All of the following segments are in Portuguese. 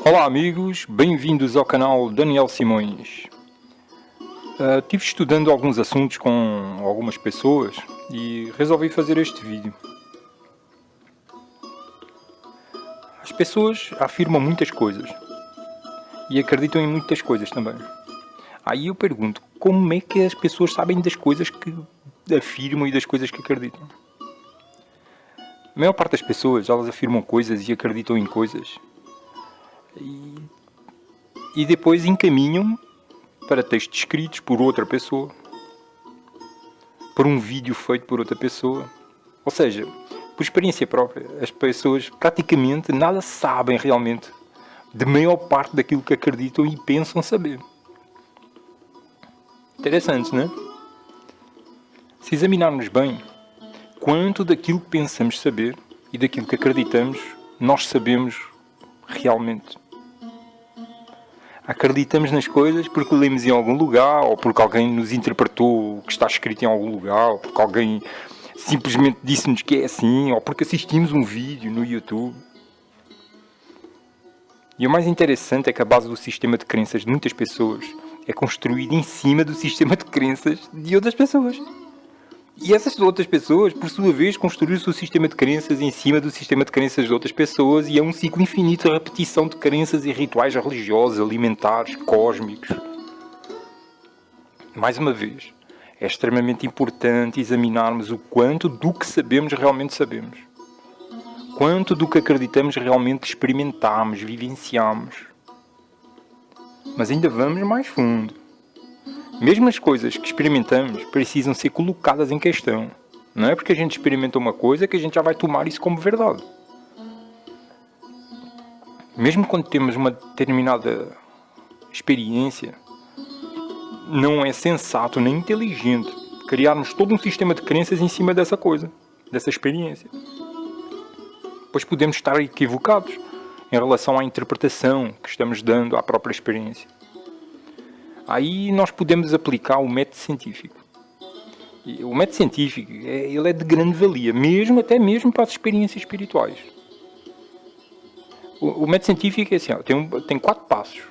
Olá amigos, bem-vindos ao canal Daniel Simões. Estive estudando alguns assuntos com algumas pessoas e resolvi fazer este vídeo. As pessoas afirmam muitas coisas e acreditam em muitas coisas também. Aí eu pergunto, como é que as pessoas sabem das coisas que afirmam e das coisas que acreditam? A maior parte das pessoas, elas afirmam coisas e acreditam em coisas e depois encaminham para textos escritos por outra pessoa, por um vídeo feito por outra pessoa. Ou seja, por experiência própria, as pessoas praticamente nada sabem realmente de maior parte daquilo que acreditam e pensam saber. Interessante, não é? Se examinarmos bem, quanto daquilo que pensamos saber e daquilo que acreditamos, nós sabemos realmente. Acreditamos nas coisas porque lemos em algum lugar, ou porque alguém nos interpretou o que está escrito em algum lugar, ou porque alguém simplesmente disse-nos que é assim, ou porque assistimos um vídeo no YouTube. E o mais interessante é que a base do sistema de crenças de muitas pessoas é construída em cima do sistema de crenças de outras pessoas. E essas outras pessoas, por sua vez, construíram o seu sistema de crenças em cima do sistema de crenças de outras pessoas, e é um ciclo infinito de repetição de crenças e rituais religiosos, alimentares, cósmicos. Mais uma vez, é extremamente importante examinarmos o quanto do que sabemos realmente sabemos. Quanto do que acreditamos realmente experimentamos, vivenciamos. Mas ainda vamos mais fundo. Mesmo as coisas que experimentamos precisam ser colocadas em questão. Não é porque a gente experimenta uma coisa que a gente já vai tomar isso como verdade. Mesmo quando temos uma determinada experiência, não é sensato nem inteligente criarmos todo um sistema de crenças em cima dessa coisa, dessa experiência. Pois podemos estar equivocados em relação à interpretação que estamos dando à própria experiência. Aí nós podemos aplicar o método científico. E o método científico ele é de grande valia, até mesmo para as experiências espirituais. O método científico é assim, tem 4 passos.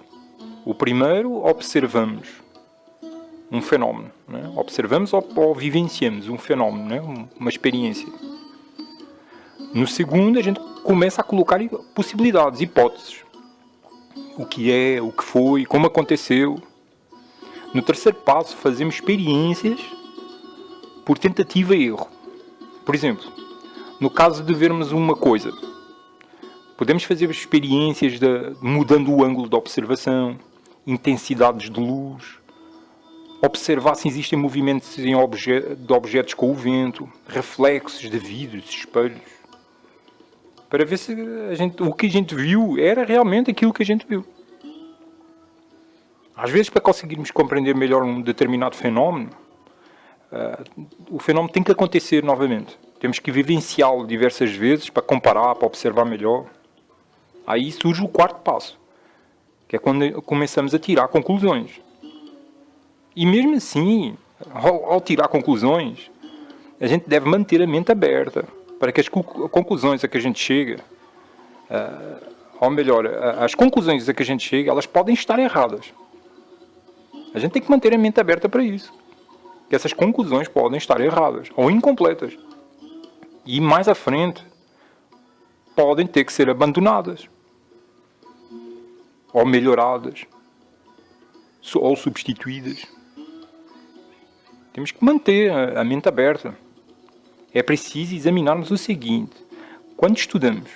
O primeiro, observamos um fenómeno. Né? Observamos ou vivenciamos um fenómeno, né? Uma experiência. No segundo, a gente começa a colocar possibilidades, hipóteses. O que é, o que foi, como aconteceu. No terceiro passo, fazemos experiências por tentativa e erro. Por exemplo, no caso de vermos uma coisa, podemos fazer experiências mudando o ângulo de observação, intensidades de luz, observar se existem movimentos de objetos com o vento, reflexos de vidros, espelhos, para ver se o que a gente viu era realmente aquilo que a gente viu. Às vezes, para conseguirmos compreender melhor um determinado fenómeno, o fenómeno tem que acontecer novamente. Temos que vivenciá-lo diversas vezes para comparar, para observar melhor. Aí surge o quarto passo, que é quando começamos a tirar conclusões. E mesmo assim, ao tirar conclusões, a gente deve manter a mente aberta para que as conclusões a que a gente chega, ou melhor, as conclusões a que a gente chega, elas podem estar erradas. A gente tem que manter a mente aberta para isso. Que essas conclusões podem estar erradas ou incompletas. E mais à frente, podem ter que ser abandonadas. Ou melhoradas. Ou substituídas. Temos que manter a mente aberta. É preciso examinarmos o seguinte. Quando estudamos,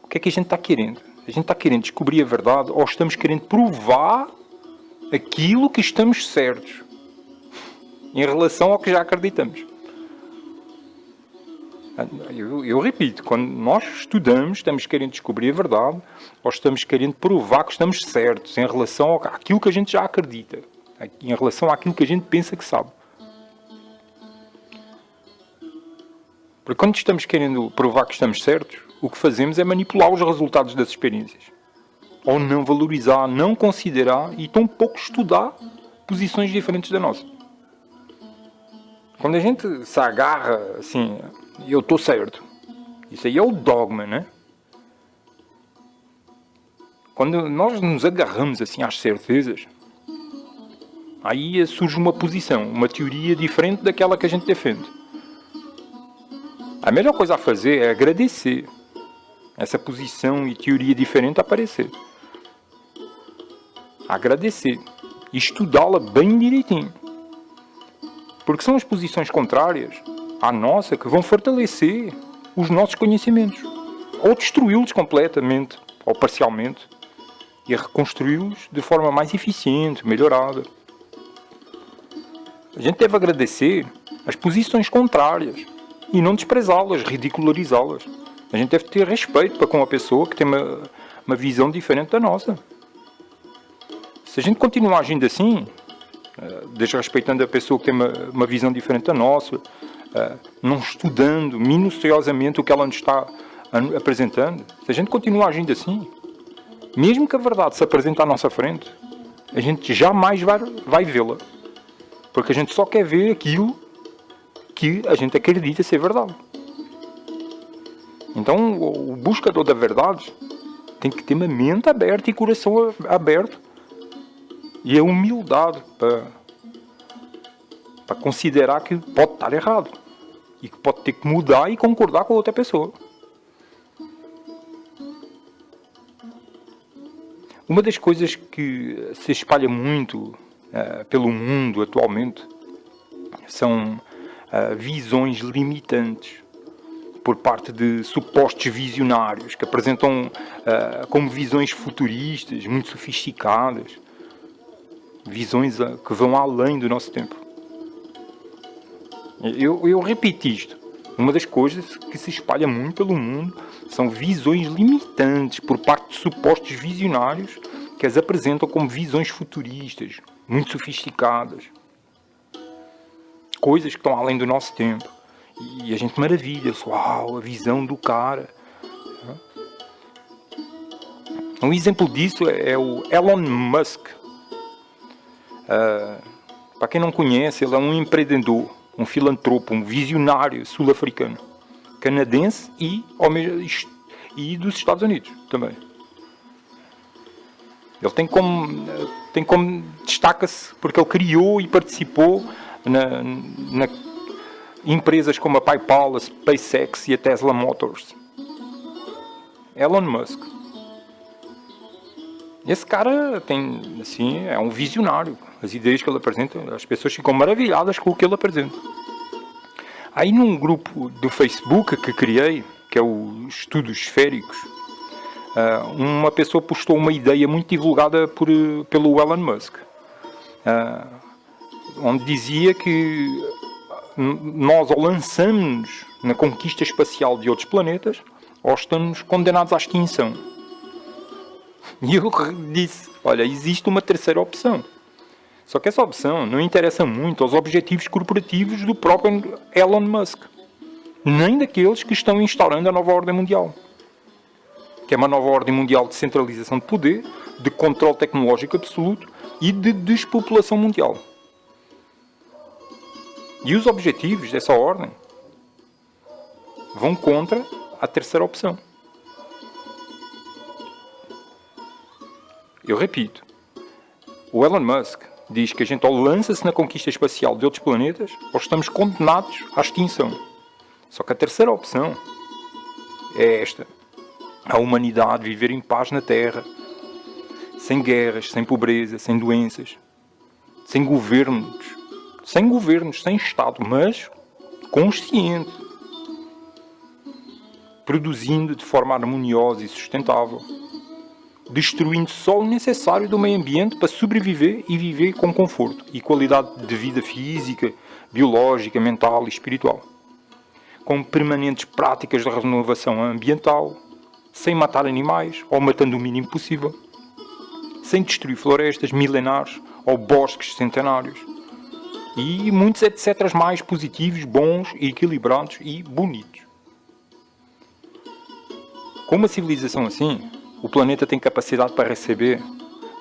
o que é que a gente está querendo? A gente está querendo descobrir a verdade ou estamos querendo provar aquilo que estamos certos em relação ao que já acreditamos. Eu repito, quando nós estudamos, estamos querendo descobrir a verdade ou estamos querendo provar que estamos certos em relação àquilo que a gente já acredita, em relação àquilo que a gente pensa que sabe. Porque quando estamos querendo provar que estamos certos, o que fazemos é manipular os resultados das experiências. Ou não valorizar, não considerar e tão pouco estudar posições diferentes da nossa. Quando a gente se agarra assim, eu estou certo, isso aí é o dogma, né? quando nós nos agarramos assim às certezas, aí surge uma posição, uma teoria diferente daquela que a gente defende. A melhor coisa a fazer é agradecer essa posição e teoria diferente a aparecer. Agradecer e estudá-la bem direitinho. Porque são as posições contrárias à nossa que vão fortalecer os nossos conhecimentos. Ou destruí-los completamente, ou parcialmente. E reconstruí-los de forma mais eficiente, melhorada. A gente deve agradecer as posições contrárias e não desprezá-las, ridicularizá-las. A gente deve ter respeito para com a pessoa que tem uma visão diferente da nossa. Se a gente continuar agindo assim, desrespeitando a pessoa que tem uma visão diferente da nossa, não estudando minuciosamente o que ela nos está apresentando, se a gente continuar agindo assim, mesmo que a verdade se apresente à nossa frente, a gente jamais vai vê-la. Porque a gente só quer ver aquilo que a gente acredita ser verdade. Então, o buscador da verdade tem que ter uma mente aberta e coração aberto. E a humildade para considerar que pode estar errado. E que pode ter que mudar e concordar com a outra pessoa. Uma das coisas que se espalha muito pelo mundo atualmente são visões limitantes por parte de supostos visionários que apresentam como visões futuristas, muito sofisticadas, visões que vão além do nosso tempo. Eu repito isto. Uma das coisas que se espalha muito pelo mundo são visões limitantes por parte de supostos visionários que as apresentam como visões futuristas, muito sofisticadas. Coisas que estão além do nosso tempo. E a gente maravilha-se. Uau, a visão do cara. Um exemplo disso é o Elon Musk. Para quem não conhece, ele é um empreendedor, um filantropo, um visionário sul-africano, canadense e dos Estados Unidos também. Ele tem como destaca-se porque ele criou e participou na empresas como a PayPal, a SpaceX e a Tesla Motors. Elon Musk. Esse cara é um visionário. As ideias que ele apresenta, as pessoas ficam maravilhadas com o que ele apresenta. Aí num grupo do Facebook que criei, que é o Estudos Esféricos, uma pessoa postou uma ideia muito divulgada pelo Elon Musk, onde dizia que nós ou lançamos na conquista espacial de outros planetas ou estamos condenados à extinção. E eu disse, olha, existe uma terceira opção. Só que essa opção não interessa muito aos objetivos corporativos do próprio Elon Musk, nem daqueles que estão instaurando a nova ordem mundial. Que é uma nova ordem mundial de centralização de poder, de controle tecnológico absoluto e de despopulação mundial. E os objetivos dessa ordem vão contra a terceira opção. Eu repito, o Elon Musk diz que a gente ou lança-se na conquista espacial de outros planetas ou estamos condenados à extinção. Só que a terceira opção é esta. A humanidade viver em paz na Terra, sem guerras, sem pobreza, sem doenças, sem governos, sem Estado, mas consciente, produzindo de forma harmoniosa e sustentável, destruindo só o necessário do meio ambiente para sobreviver e viver com conforto e qualidade de vida física, biológica, mental e espiritual, com permanentes práticas de renovação ambiental, sem matar animais ou matando o mínimo possível, sem destruir florestas milenares ou bosques centenários, e muitos etc. mais positivos, bons, equilibrados e bonitos. Com uma civilização assim, o planeta tem capacidade para receber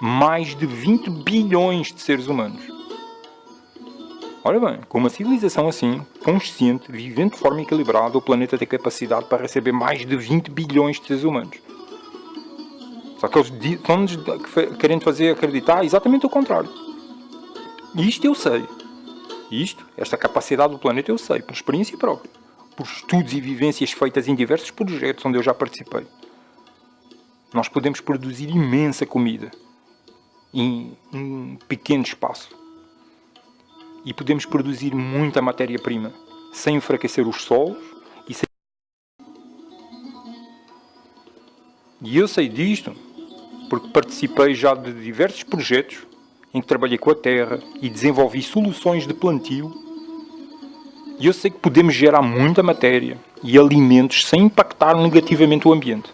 mais de 20 bilhões de seres humanos. Ora bem, com uma civilização assim, consciente, vivendo de forma equilibrada, o planeta tem capacidade para receber mais de 20 bilhões de seres humanos. Só que eles estão-nos querendo fazer acreditar exatamente o contrário. E isto eu sei. Esta capacidade do planeta eu sei, por experiência própria. Por estudos e vivências feitas em diversos projetos onde eu já participei. Nós podemos produzir imensa comida em um pequeno espaço. E podemos produzir muita matéria-prima, sem enfraquecer os solos e sem... E eu sei disto porque participei já de diversos projetos em que trabalhei com a terra e desenvolvi soluções de plantio. E eu sei que podemos gerar muita matéria e alimentos sem impactar negativamente o ambiente.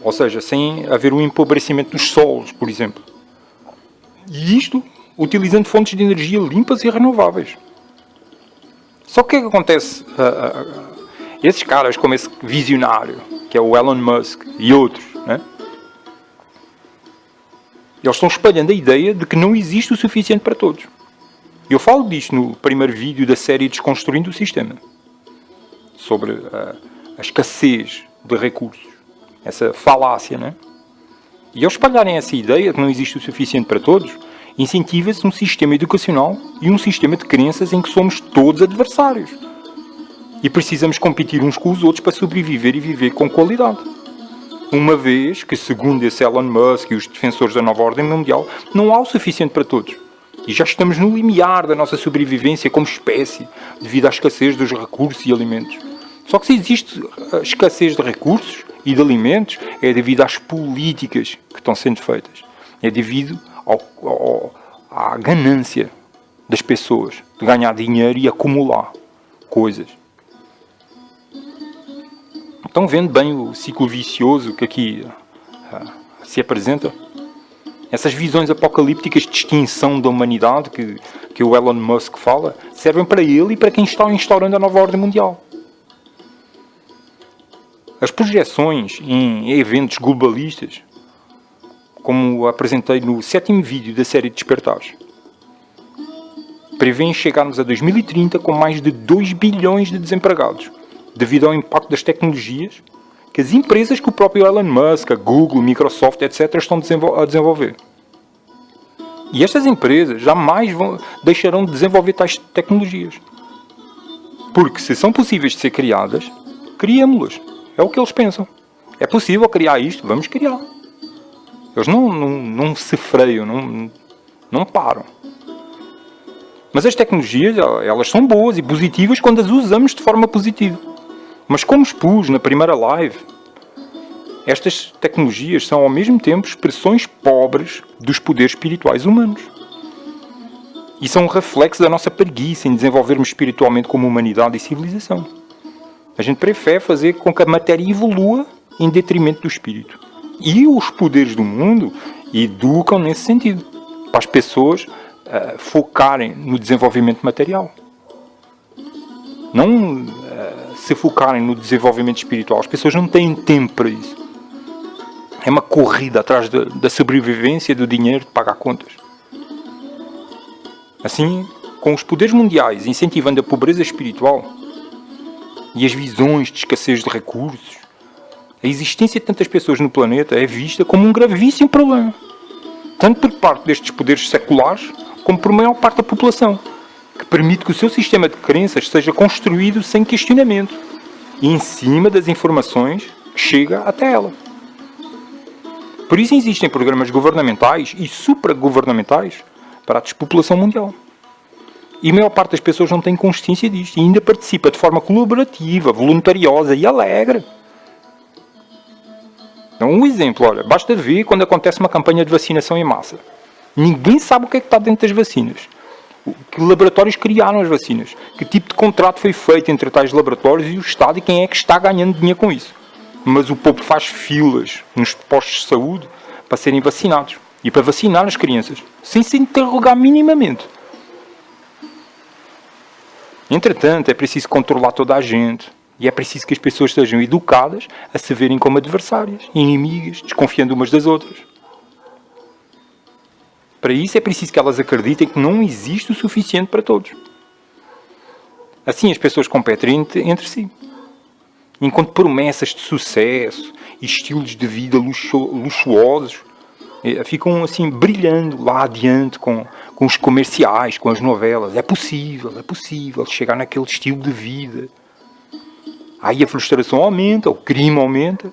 Ou seja, sem haver um empobrecimento dos solos, por exemplo. E isto utilizando fontes de energia limpas e renováveis. Só que o que é que acontece? Esses caras, como esse visionário, que é o Elon Musk e outros, né? Eles estão espalhando a ideia de que não existe o suficiente para todos. Eu falo disto no primeiro vídeo da série Desconstruindo o Sistema. Sobre a escassez de recursos. Essa falácia, né? E ao espalharem essa ideia de que não existe o suficiente para todos, incentiva-se um sistema educacional e um sistema de crenças em que somos todos adversários. E precisamos competir uns com os outros para sobreviver e viver com qualidade. Uma vez que, segundo esse Elon Musk e os defensores da nova ordem mundial, não há o suficiente para todos. E já estamos no limiar da nossa sobrevivência como espécie, devido à escassez dos recursos e alimentos. Só que se existe escassez de recursos e de alimentos, é devido às políticas que estão sendo feitas. É devido à ganância das pessoas de ganhar dinheiro e acumular coisas. Estão vendo bem o ciclo vicioso que aqui se apresenta? Essas visões apocalípticas de extinção da humanidade que o Elon Musk fala, servem para ele e para quem está instaurando a nova ordem mundial. As projeções em eventos globalistas, como apresentei no 7º vídeo da série Despertares, prevêem chegarmos a 2030 com mais de 2 bilhões de desempregados, devido ao impacto das tecnologias que as empresas que o próprio Elon Musk, a Google, Microsoft, etc. estão a desenvolver. E estas empresas jamais deixarão de desenvolver tais tecnologias. Porque se são possíveis de ser criadas, criamos-las. É o que eles pensam. É possível criar isto? Vamos criar. Eles não se freiam, não param. Mas as tecnologias, elas são boas e positivas quando as usamos de forma positiva. Mas como expus na primeira live, estas tecnologias são ao mesmo tempo expressões pobres dos poderes espirituais humanos. E são um reflexo da nossa preguiça em desenvolvermos espiritualmente como humanidade e civilização. A gente prefere fazer com que a matéria evolua em detrimento do espírito. E os poderes do mundo educam nesse sentido, para as pessoas focarem no desenvolvimento material. Não se focarem no desenvolvimento espiritual. As pessoas não têm tempo para isso. É uma corrida atrás da sobrevivência, do dinheiro, de pagar contas. Assim, com os poderes mundiais incentivando a pobreza espiritual e as visões de escassez de recursos, a existência de tantas pessoas no planeta é vista como um gravíssimo problema. Tanto por parte destes poderes seculares, como por maior parte da população, que permite que o seu sistema de crenças seja construído sem questionamento e em cima das informações que chega até ela. Por isso existem programas governamentais e supragovernamentais para a despopulação mundial. E a maior parte das pessoas não tem consciência disto e ainda participa de forma colaborativa, voluntariosa e alegre. Então, um exemplo, olha, basta ver quando acontece uma campanha de vacinação em massa. Ninguém sabe o que é que está dentro das vacinas. Que laboratórios criaram as vacinas. Que tipo de contrato foi feito entre tais laboratórios e o Estado e quem é que está ganhando dinheiro com isso. Mas o povo faz filas nos postos de saúde para serem vacinados. E para vacinar as crianças. Sem se interrogar minimamente. Entretanto, é preciso controlar toda a gente. E é preciso que as pessoas sejam educadas a se verem como adversárias, inimigas, desconfiando umas das outras. Para isso é preciso que elas acreditem que não existe o suficiente para todos. Assim as pessoas competem entre si. enquanto promessas de sucesso e estilos de vida luxuosos ficam assim brilhando lá adiante com os comerciais, com as novelas. É possível chegar naquele estilo de vida. Aí a frustração aumenta, o crime aumenta.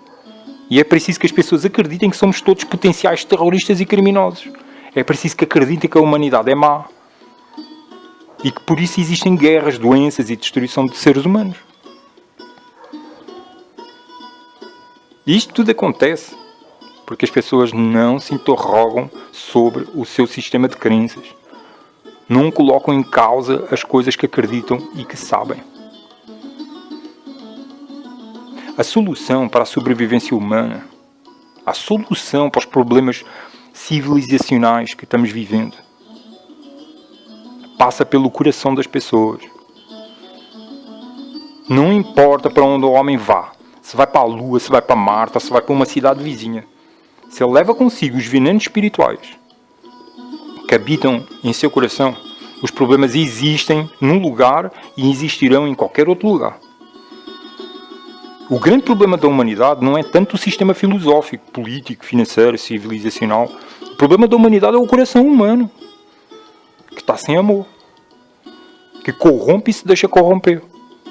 E é preciso que as pessoas acreditem que somos todos potenciais terroristas e criminosos. É preciso que acreditem que a humanidade é má. E que por isso existem guerras, doenças e destruição de seres humanos. E isto tudo acontece porque as pessoas não se interrogam sobre o seu sistema de crenças. Não colocam em causa as coisas que acreditam e que sabem. A solução para a sobrevivência humana, a solução para os problemas civilizacionais que estamos vivendo, passa pelo coração das pessoas. Não importa para onde o homem vá, se vai para a Lua, se vai para Marte, se vai para uma cidade vizinha, se ele leva consigo os venenos espirituais que habitam em seu coração, os problemas existem num lugar e existirão em qualquer outro lugar. O grande problema da humanidade não é tanto o sistema filosófico, político, financeiro, civilizacional. O problema da humanidade é o coração humano, que está sem amor, que corrompe e se deixa corromper,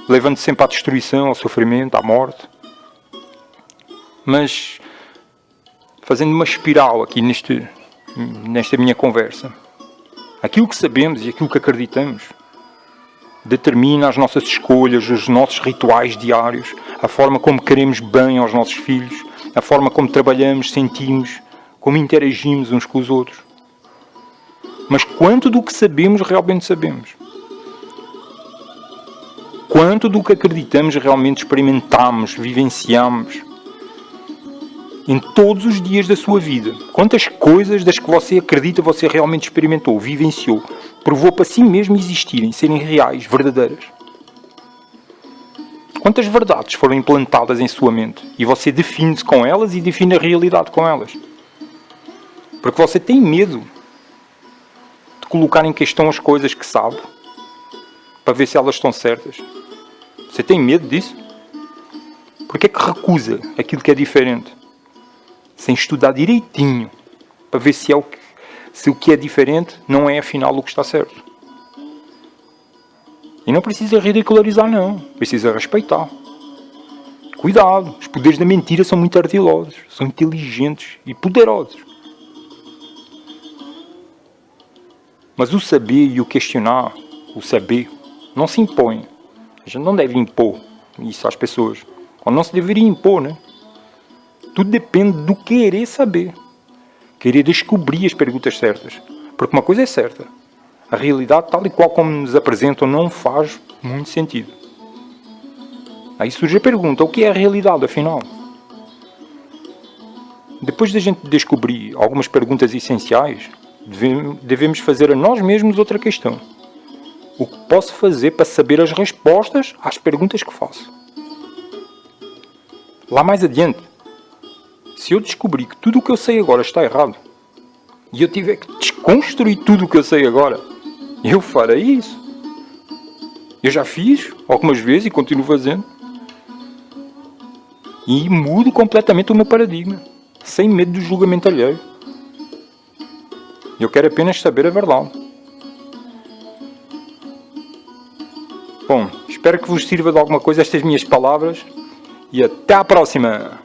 levando sempre à destruição, ao sofrimento, à morte. Mas, fazendo uma espiral aqui nesta minha conversa, aquilo que sabemos e aquilo que acreditamos determina as nossas escolhas, os nossos rituais diários, a forma como queremos bem aos nossos filhos, a forma como trabalhamos, sentimos, como interagimos uns com os outros. Mas quanto do que sabemos realmente sabemos? Quanto do que acreditamos realmente experimentamos, vivenciamos em todos os dias da sua vida? Quantas coisas das que você acredita você realmente experimentou, vivenciou, provou para si mesmo existirem, serem reais, verdadeiras? Quantas verdades foram implantadas em sua mente e você define-se com elas e define a realidade com elas? Porque você tem medo de colocar em questão as coisas que sabe para ver se elas estão certas. Você tem medo disso? Porque é que recusa aquilo que é diferente? Sem estudar direitinho para ver se o que é diferente não é afinal o que está certo. E não precisa ridicularizar, não. Precisa respeitar. Cuidado, os poderes da mentira são muito ardilosos, são inteligentes e poderosos. Mas o saber e o questionar, o saber, não se impõe. A gente não deve impor isso às pessoas. Ou não se deveria impor, né? Tudo depende do querer saber. Querer descobrir as perguntas certas. Porque uma coisa é certa. A realidade, tal e qual como nos apresentam, não faz muito sentido. Aí surge a pergunta, o que é a realidade, afinal? Depois de a gente descobrir algumas perguntas essenciais, devemos fazer a nós mesmos outra questão. O que posso fazer para saber as respostas às perguntas que faço? Lá mais adiante, se eu descobrir que tudo o que eu sei agora está errado, e eu tiver que desconstruir tudo o que eu sei agora, eu farei isso. Eu já fiz algumas vezes e continuo fazendo. E mudo completamente o meu paradigma, sem medo do julgamento alheio. Eu quero apenas saber a verdade. Bom, espero que vos sirva de alguma coisa estas minhas palavras e até à próxima!